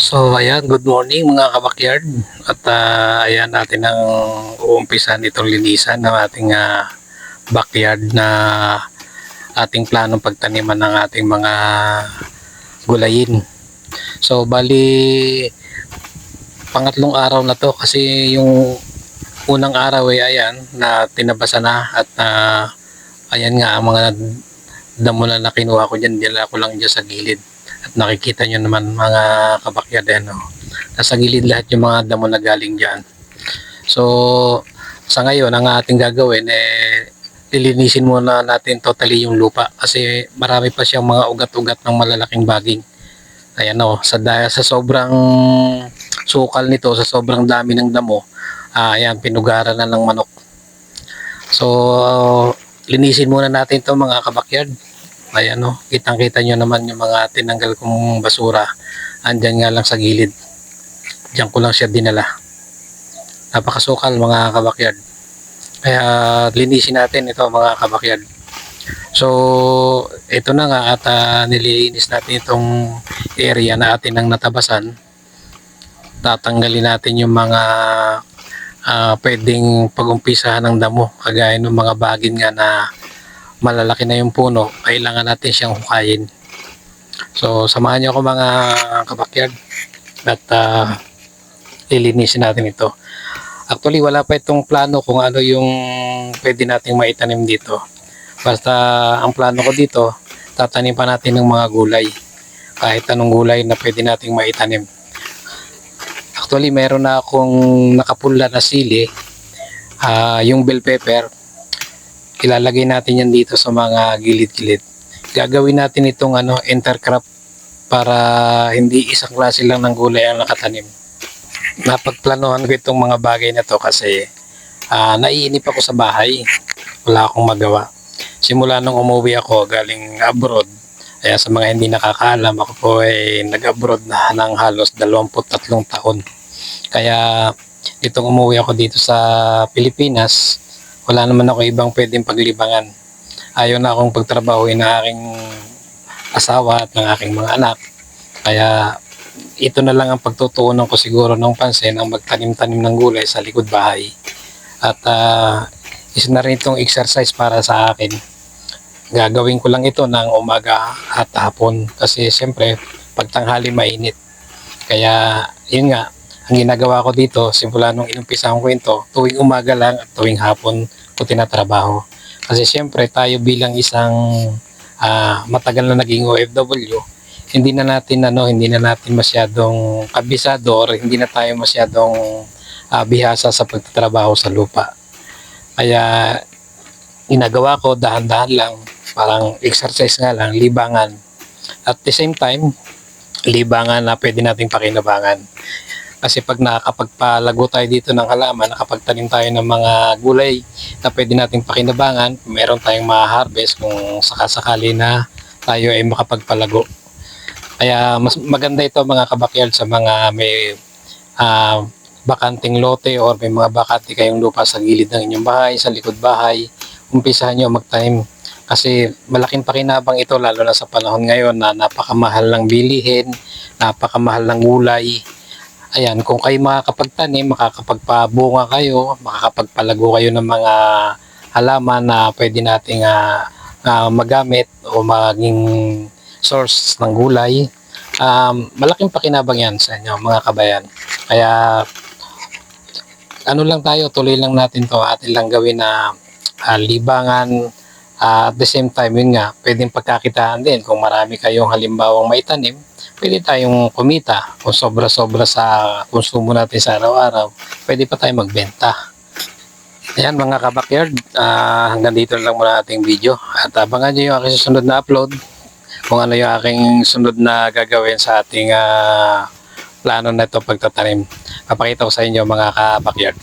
So ayan, good morning mga kabakyard. At ayan natin ang uumpisan itong linisan ng ating backyard na ating planong pagtaniman ng ating mga gulayin. So bali pangatlong araw na to kasi yung unang araw ay ayan na tinabasa na at ayan nga ang mga damo na kinuha ko dyan, dila ko lang dyan sa gilid. At nakikita nyo naman mga kabakyard nasa gilid lahat yung mga damo na galing dyan. So sa ngayon ang ating gagawin lilinisin muna natin totally yung lupa kasi marami pa siyang mga ugat-ugat ng malalaking baging. Ayan dahil sa sobrang sukal nito, sa sobrang dami ng damo, ayan pinugaran na ng manok. So linisin muna natin ito mga kabakyard. Ayan kitang-kita nyo naman yung mga tinanggal kong basura. Andyan nga lang sa gilid. Diyan ko lang siya dinala. Napakasukal mga kabakyard. Kaya linisin natin ito mga kabakyard. So ito na nga at nililinis natin itong area na atin ang natabasan. Tatanggalin natin yung mga pwedeng pag-umpisahan ng damo, kagaya ng mga bagin nga na malalaki na yung puno, kailangan natin siyang hukayin. So samahan niyo ako mga kabakyard at lilinisin natin ito. Actually wala pa itong plano kung ano yung pwede nating maitanim dito. Basta ang plano ko dito, tatanim pa natin ng mga gulay, kahit anong gulay na pwede nating maitanim. Actually meron na akong nakapunla na sili, yung bell pepper. Ilalagay natin yan dito sa mga gilid-gilid. Gagawin natin itong intercrop para hindi isang klase lang ng gulay ang nakatanim. Napagplanuhan ko itong mga bagay na to kasi naiinip ako sa bahay. Wala akong magawa. Simula nung umuwi ako galing abroad, kaya sa mga hindi nakakaalam, ako po ay nag-abroad na ng halos 23 taon. Kaya itong umuwi ako dito sa Pilipinas, wala naman ako ibang pwedeng paglibangan. Ayaw na akong pagtrabahuin ng aking asawa at ng aking mga anak. Kaya ito na lang ang pagtutuunan ko siguro ng pansin, ang magtanim-tanim ng gulay sa likod bahay. At isa na rin itong exercise para sa akin. Gagawin ko lang ito ng umaga at hapon kasi siyempre pag tanghali mainit. Kaya yun nga, ang ginagawa ko dito, simula nung inumpisahan ko ito, tuwing umaga lang at tuwing hapon ko tinatrabaho. Kasi siyempre tayo bilang isang matagal na naging OFW, hindi na natin masyadong kabisado or hindi na tayo masyadong bihasa sa pagtatrabaho sa lupa. Kaya ginagawa ko dahan-dahan lang, parang exercise nga lang, libangan. At the same time, libangan na pwede nating pakinabangan. Kasi pag nakakapagpalago tayo dito ng halaman, nakapagtanim tayo ng mga gulay na pwede nating pakinabangan, meron tayong ma-harvest kung sakasakali na tayo ay makapagpalago. Kaya mas maganda ito mga kabakyard sa mga may bakanting lote or may mga bakante kayong lupa sa gilid ng inyong bahay, sa likod bahay. Umpisahan nyo magtanim kasi malaking pakinabang ito lalo na sa panahon ngayon na napakamahal ng bilihin, napakamahal ng gulay. Ayan, kung kayo makakapagtanim, makakapagpabunga kayo, makakapagpalago kayo ng mga halaman na pwede nating magamit o maging source ng gulay, malaking pakinabang yan sa inyo mga kabayan. Kaya lang tayo, tuloy lang natin to, atin lang gawin na libangan. At the same time, yun nga, pwedeng pagkakitaan din. Kung marami kayong halimbawang maitanim, pwede tayong kumita. Kung sobra-sobra sa konsumo natin sa araw-araw, pwede pa tayong magbenta. Ayan mga kabakyard, hanggang dito lang muna ating video. At abangan nyo yung aking susunod na upload, kung ano yung aking sunod na gagawin sa ating plano na ito pagtatanim. Papakita ko sa inyo mga kabakyard.